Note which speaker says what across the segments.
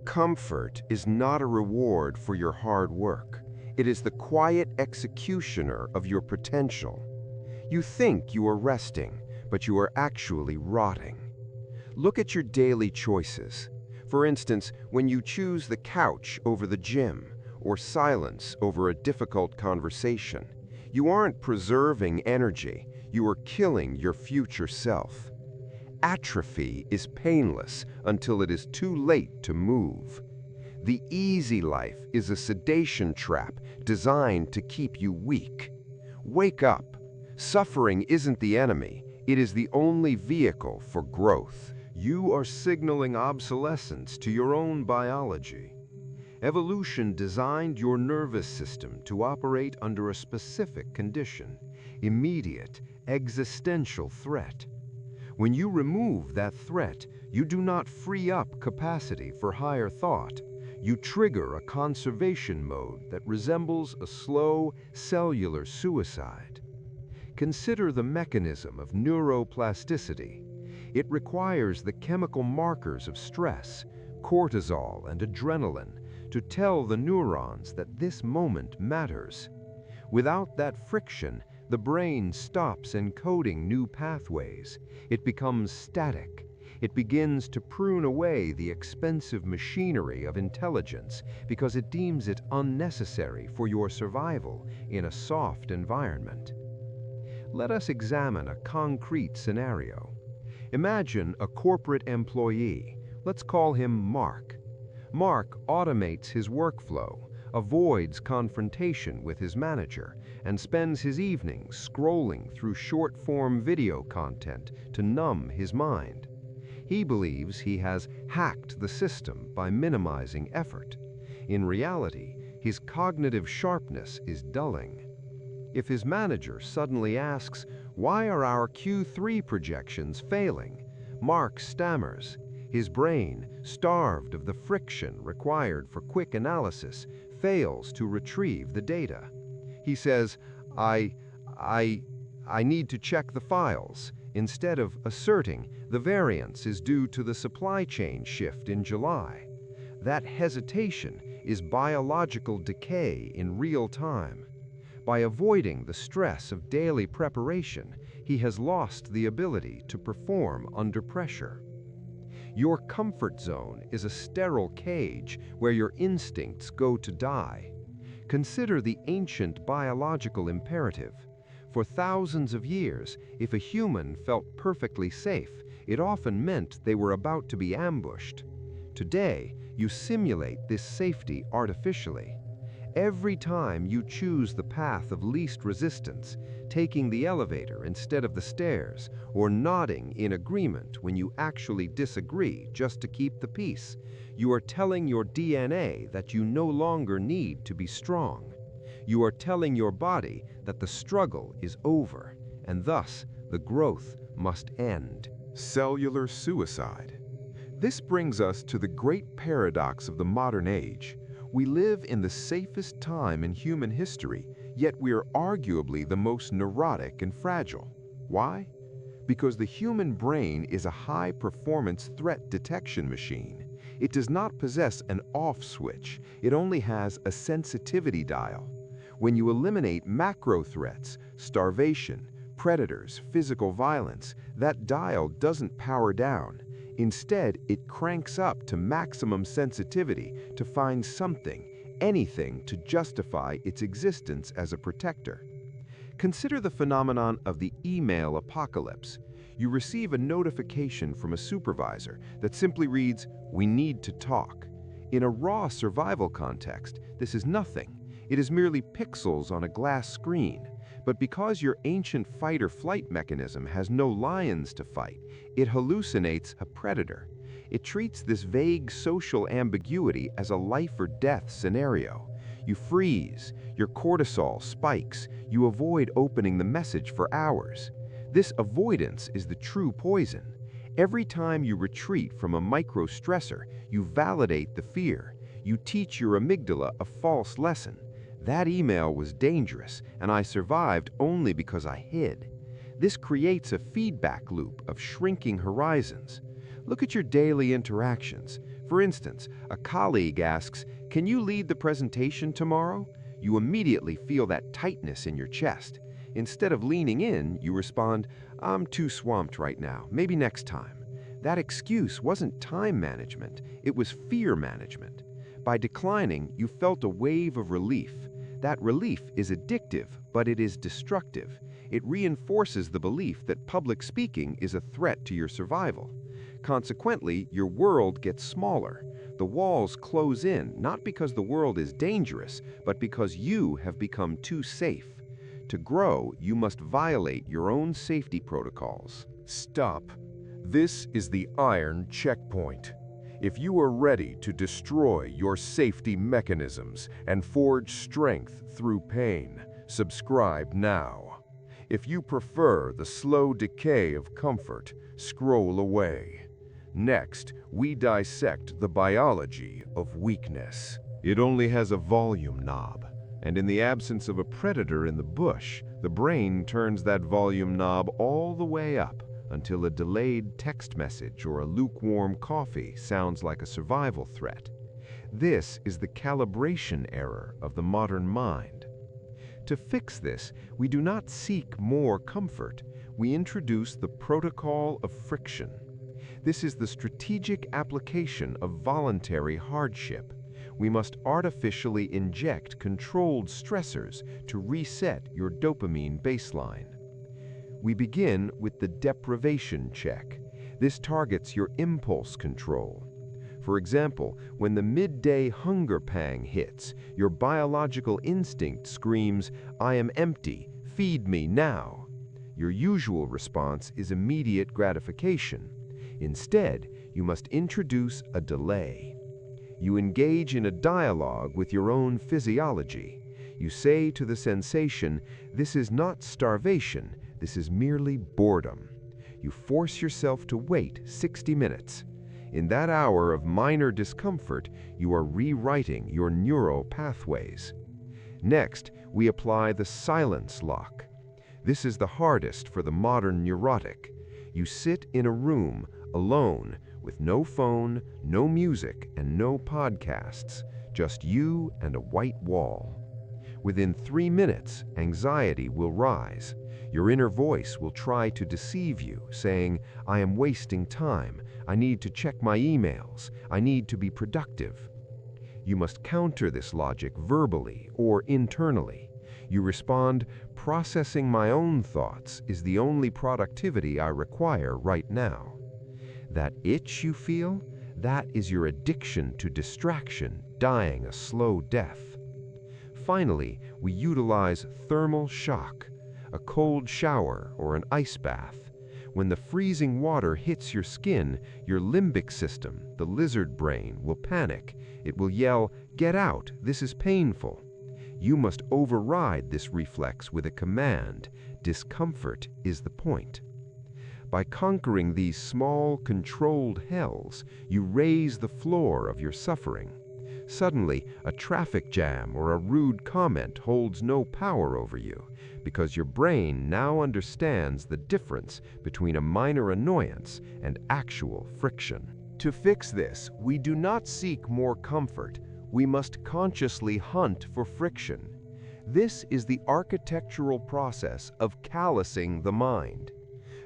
Speaker 1: Comfort is not a reward for your hard work. It is the quiet executioner of your potential. You think you are resting, but you are actually rotting. Look at your daily choices. For instance, when you choose the couch over the gym, or silence over a difficult conversation, you aren't preserving energy, you are killing your future self. Atrophy is painless until it is too late to move. The easy life is a sedation trap designed to keep you weak. Wake up. Suffering isn't the enemy, it is the only vehicle for growth. You are signaling obsolescence to your own biology. Evolution designed your nervous system to operate under a specific condition, immediate, existential threat. When you remove that threat, you do not free up capacity for higher thought. You trigger a conservation mode that resembles a slow, cellular suicide. Consider the mechanism of neuroplasticity. It requires the chemical markers of stress, cortisol and adrenaline, to tell the neurons that this moment matters. Without that friction, the brain stops encoding new pathways. It becomes static. It begins to prune away the expensive machinery of intelligence because it deems it unnecessary for your survival in a soft environment. Let us examine a concrete scenario. Imagine a corporate employee. Let's call him Mark. Mark automates his workflow, avoids confrontation with his manager, and spends his evenings scrolling through short-form video content to numb his mind. He believes he has hacked the system by minimizing effort. In reality, his cognitive sharpness is dulling. If his manager suddenly asks, "Why are our Q3 projections failing?" Mark stammers. His brain, starved of the friction required for quick analysis, fails to retrieve the data. He says, I need to check the files," instead of asserting the variance is due to the supply chain shift in July. That hesitation is biological decay in real time. By avoiding the stress of daily preparation, he has lost the ability to perform under pressure. Your comfort zone is a sterile cage where your instincts go to die. Consider the ancient biological imperative. For thousands of years, if a human felt perfectly safe, it often meant they were about to be ambushed. Today, you simulate this safety artificially. Every time you choose the path of least resistance, taking the elevator instead of the stairs, or nodding in agreement when you actually disagree just to keep the peace, you are telling your DNA that you no longer need to be strong. You are telling your body that the struggle is over, and thus the growth must end.
Speaker 2: Cellular suicide. This brings us to the great paradox of the modern age. We live in the safest time in human history, yet we are arguably the most neurotic and fragile. Why? Because the human brain is a high-performance threat detection machine. It does not possess an off switch, it only has a sensitivity dial. When you eliminate macro threats, starvation, predators, physical violence, that dial doesn't power down. Instead, it cranks up to maximum sensitivity to find something, anything to justify its existence as a protector. Consider the phenomenon of the email apocalypse. You receive a notification from a supervisor that simply reads, "We need to talk." In a raw survival context, this is nothing. It is merely pixels on a glass screen. But because your ancient fight-or-flight mechanism has no lions to fight, it hallucinates a predator. It treats this vague social ambiguity as a life-or-death scenario. You freeze, your cortisol spikes, you avoid opening the message for hours. This avoidance is the true poison. Every time you retreat from a micro-stressor, you validate the fear. You teach your amygdala a false lesson. That email was dangerous, and I survived only because I hid. This creates a feedback loop of shrinking horizons. Look at your daily interactions.
Speaker 1: For instance, a colleague asks, "Can you lead the presentation tomorrow?" You immediately feel that tightness in your chest. Instead of leaning in, you respond, "I'm too swamped right now, maybe next time." That excuse wasn't time management, it was fear management. By declining, you felt a wave of relief. That relief is addictive, but it is destructive. It reinforces the belief that public speaking is a threat to your survival. Consequently, your world gets smaller. The walls close in, not because the world is dangerous, but because you have become too safe. To grow, you must violate your own safety protocols.
Speaker 2: Stop. This is the iron checkpoint. If you are ready to destroy your safety mechanisms and forge strength through pain, subscribe now. If you prefer the slow decay of comfort, scroll away. Next, we dissect the biology of weakness. It only has a volume knob, and in the absence of a predator in the bush, the brain turns that volume knob all the way up until a delayed text message or a lukewarm coffee sounds like a survival threat. This is the calibration error of the modern mind. To fix this, we do not seek more comfort. We introduce the protocol of friction. This is the strategic application of voluntary hardship. We must artificially inject controlled stressors to reset your dopamine baseline. We begin with the deprivation check. This targets your impulse control. For example, when the midday hunger pang hits, your biological instinct screams, "I am empty, feed me now." Your usual response is immediate gratification. Instead, you must introduce a delay. You engage in a dialogue with your own physiology. You say to the sensation, "This is not starvation, this is merely boredom." You force yourself to wait 60 minutes. In that hour of minor discomfort, you are rewriting your neural pathways. Next, we apply the silence lock. This is the hardest for the modern neurotic. You sit in a room, alone, with no phone, no music, and no podcasts, just you and a white wall. Within 3 minutes, anxiety will rise. Your inner voice will try to deceive you, saying, "I am wasting time. I need to check my emails. I need to be productive." You must counter this logic verbally or internally. You respond, "Processing my own thoughts is the only productivity I require right now." That itch you feel, that is your addiction to distraction dying a slow death. Finally, we utilize thermal shock, a cold shower or an ice bath. When the freezing water hits your skin, your limbic system, the lizard brain, will panic. It will yell, "Get out, this is painful." You must override this reflex with a command. Discomfort is the point. By conquering these small, controlled hells, you raise the floor of your suffering. Suddenly, a traffic jam or a rude comment holds no power over you, because your brain now understands the difference between a minor annoyance and actual friction. To fix this, we do not seek more comfort. We must consciously hunt for friction. This is the architectural process of callusing the mind.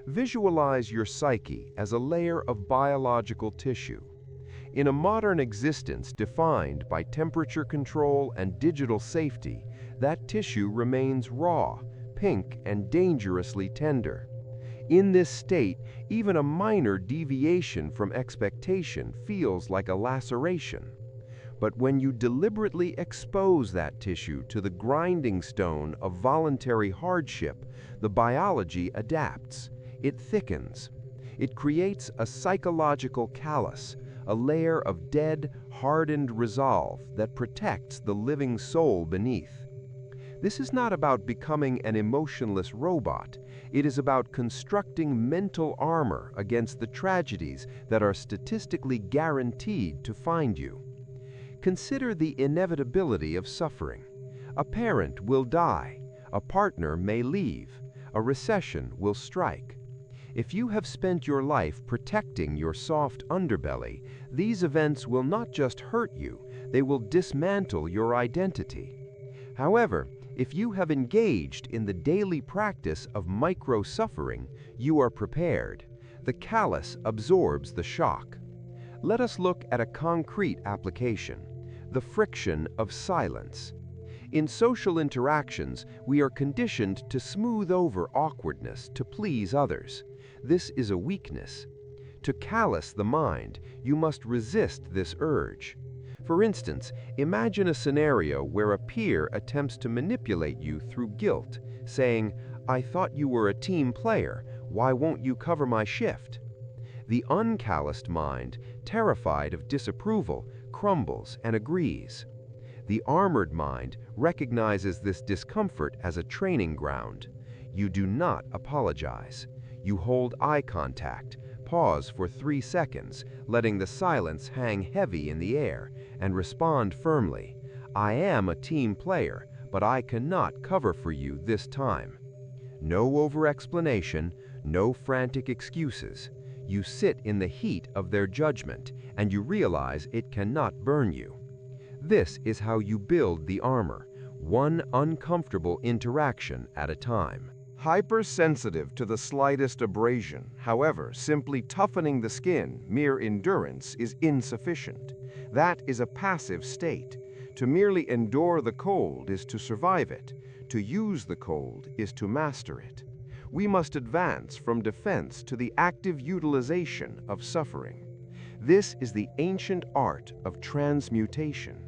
Speaker 2: Visualize your psyche as a layer of biological tissue. In a modern existence defined by temperature control and digital safety, that tissue remains raw, pink, and dangerously tender. In this state, even a minor deviation from expectation feels like a laceration. But when you deliberately expose that tissue to the grinding stone of voluntary hardship, the biology adapts. It thickens. It creates a psychological callus, a layer of dead, hardened resolve that protects the living soul beneath. This is not about becoming an emotionless robot. It is about constructing mental armor against the tragedies that are statistically guaranteed to find you. Consider the inevitability of suffering. A parent will die. A partner may leave. A recession will strike.
Speaker 1: If you have spent your life protecting your soft underbelly, these events will not just hurt you, they will dismantle your identity. However, if you have engaged in the daily practice of micro-suffering, you are prepared. The callus absorbs the shock. Let us look at a concrete application: the friction of silence. In social interactions, we are conditioned to smooth over awkwardness to please others. This is a weakness. To callous the mind, you must resist this urge. For instance, imagine a scenario where a peer attempts to manipulate you through guilt, saying, "I thought you were a team player, why won't you cover my shift?" The uncalloused mind, terrified of disapproval, crumbles and agrees. The armored mind recognizes this discomfort as a training ground. You do not apologize. You hold eye contact, pause for 3 seconds, letting the silence hang heavy in the air, and respond firmly, "I am a team player, but I cannot cover for you this time." No over-explanation, no frantic excuses. You sit in the heat of their judgment, and you realize it cannot burn you. This is how you build the armor, one uncomfortable interaction at a time.
Speaker 2: Hypersensitive to the slightest abrasion, however, simply toughening the skin, mere endurance, is insufficient. That is a passive state. To merely endure the cold is to survive it. To use the cold is to master it. We must advance from defense to the active utilization of suffering. This is the ancient art of transmutation.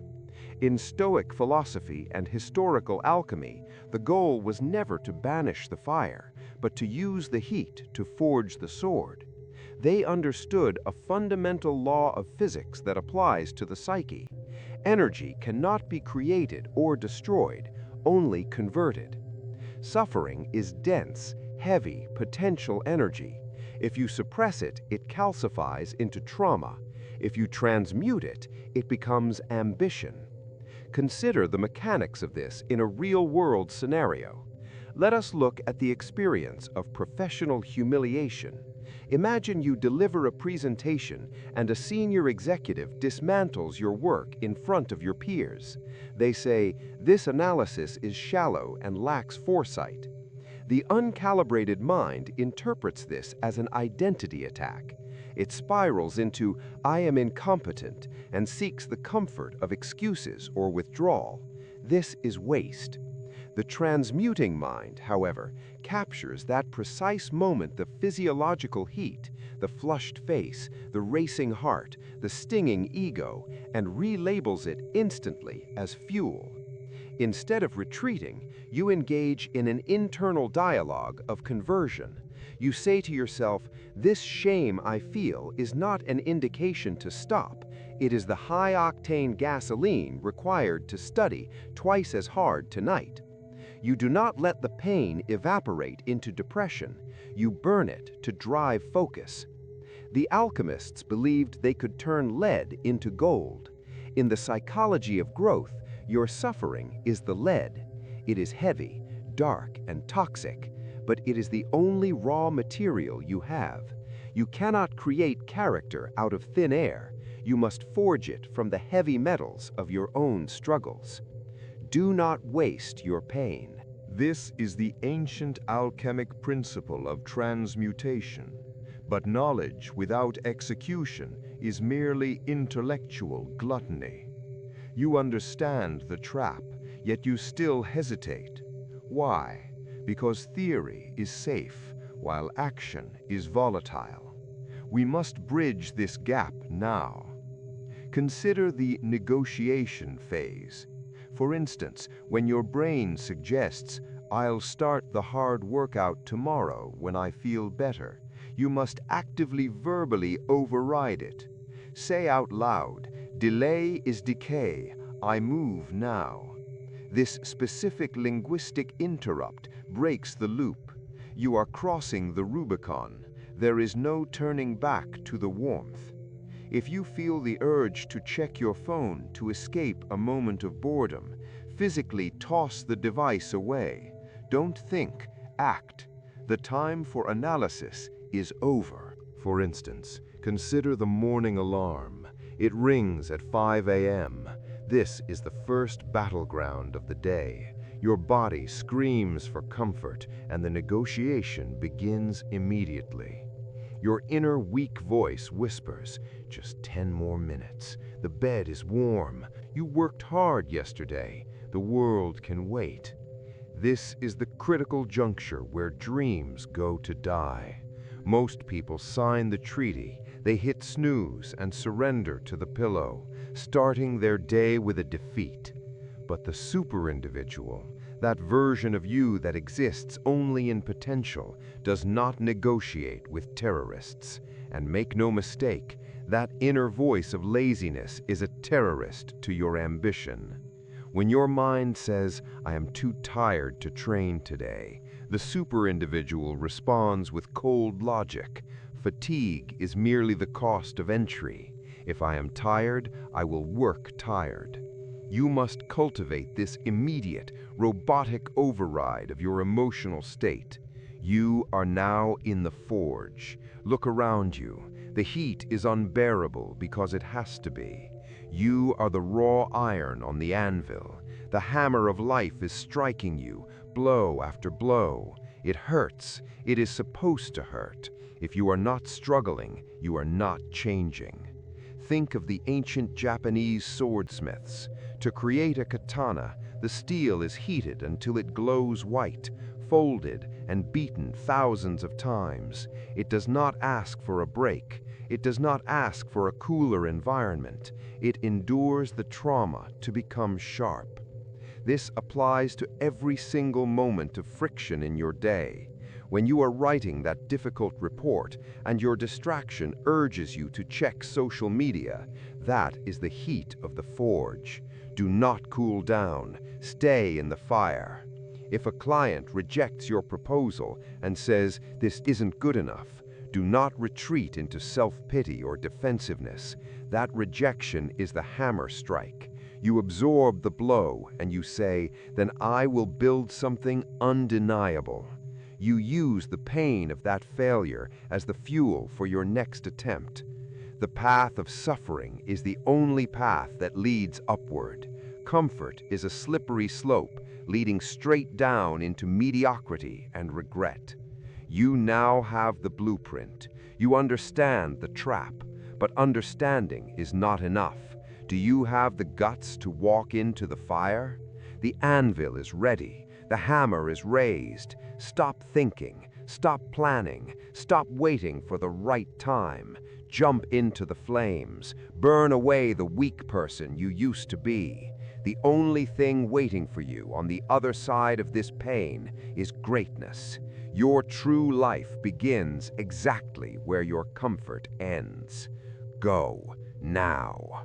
Speaker 2: In Stoic philosophy and historical alchemy, the goal was never to banish the fire, but to use the heat to forge the sword. They understood a fundamental law of physics that applies to the psyche. Energy cannot be created or destroyed, only converted. Suffering is dense, heavy, potential energy. If you suppress it, it calcifies into trauma. If you transmute it, it becomes ambition. Consider the mechanics of this in a real-world scenario. Let us look at the experience of professional humiliation. Imagine you deliver a presentation and a senior executive dismantles your work in front of your peers. They say, "This analysis is shallow and lacks foresight." The uncalibrated mind interprets this as an identity attack. It spirals into, "I am incompetent," and seeks the comfort of excuses or withdrawal. This is waste. The transmuting mind, however, captures that precise moment, the physiological heat, the flushed face, the racing heart, the stinging ego, and relabels it instantly as fuel. Instead of retreating, you engage in an internal dialogue of conversion. You say to yourself, "This shame I feel is not an indication to stop. It is the high-octane gasoline required to study twice as hard tonight." You do not let the pain evaporate into depression. You burn it to drive focus. The alchemists believed they could turn lead into gold. In the psychology of growth, your suffering is the lead. It is heavy, dark, and toxic, but it is the only raw material you have. You cannot create character out of thin air. You must forge it from the heavy metals of your own struggles. Do not waste your pain. This is the ancient alchemic principle of transmutation. But knowledge without execution is merely intellectual gluttony. You understand the trap, yet you still hesitate. Why? Because theory is safe, while action is volatile. We must bridge this gap now. Consider the negotiation phase. For instance, when your brain suggests, "I'll start the hard workout tomorrow when I feel better," you must actively verbally override it. Say out loud, "Delay is decay, I move now." This specific linguistic interrupt breaks the loop. You are crossing the Rubicon. There is no turning back to the warmth. If you feel the urge to check your phone to escape a moment of boredom, physically toss the device away. Don't think, act. The time for analysis
Speaker 1: is over.
Speaker 2: For instance, consider the morning alarm. It rings at 5 a.m. This is the first battleground of the day. Your body screams for comfort, and the negotiation begins immediately. Your inner weak voice whispers, "Just 10 more minutes. The bed is warm. You worked hard yesterday. The world can wait." This is the critical juncture where dreams go to die. Most people sign the treaty. They hit snooze and surrender to the pillow, starting their day with a defeat. But the super-individual, that version of you that exists only in potential, does not negotiate with terrorists. And make no mistake, that inner voice of laziness is a terrorist to your ambition. When your mind says, "I am too tired to train today," the super-individual responds with cold logic. Fatigue is merely the cost of entry. If I am tired, I will work tired. You must cultivate this immediate, robotic override of your emotional state. You are now in the forge. Look around you. The heat is unbearable because it has to be. You are the raw iron on the anvil. The hammer of life is striking you, blow after blow. It hurts. It is supposed to hurt. If you are not struggling, you are not changing. Think of the ancient Japanese swordsmiths. To create a katana, the steel is heated until it glows white, folded and beaten thousands of times. It does not ask for a break. It does not ask for a cooler environment. It endures the trauma to become sharp. This applies to every single moment of friction in your day. When you are writing that difficult report and your distraction urges you to check social media, that is the heat of the forge. Do not cool down. Stay in the fire. If a client rejects your proposal and says, "This isn't good enough," do not retreat into self-pity or defensiveness. That rejection is the hammer strike. You absorb the blow and you say, "Then I will build something undeniable." You use the pain of that failure as the fuel for your next attempt. The path of suffering is the only path that leads upward. Comfort is a slippery slope leading straight down into mediocrity and regret. You now have the blueprint. You understand the trap, but understanding is not enough. Do you have the guts to walk into the fire? The anvil is ready. The hammer is raised. Stop thinking. Stop planning. Stop waiting for the right time. Jump into the flames. Burn away the weak person you used to be. The only thing waiting for you on the other side of this pain is greatness. Your true life begins exactly where your comfort ends. Go now.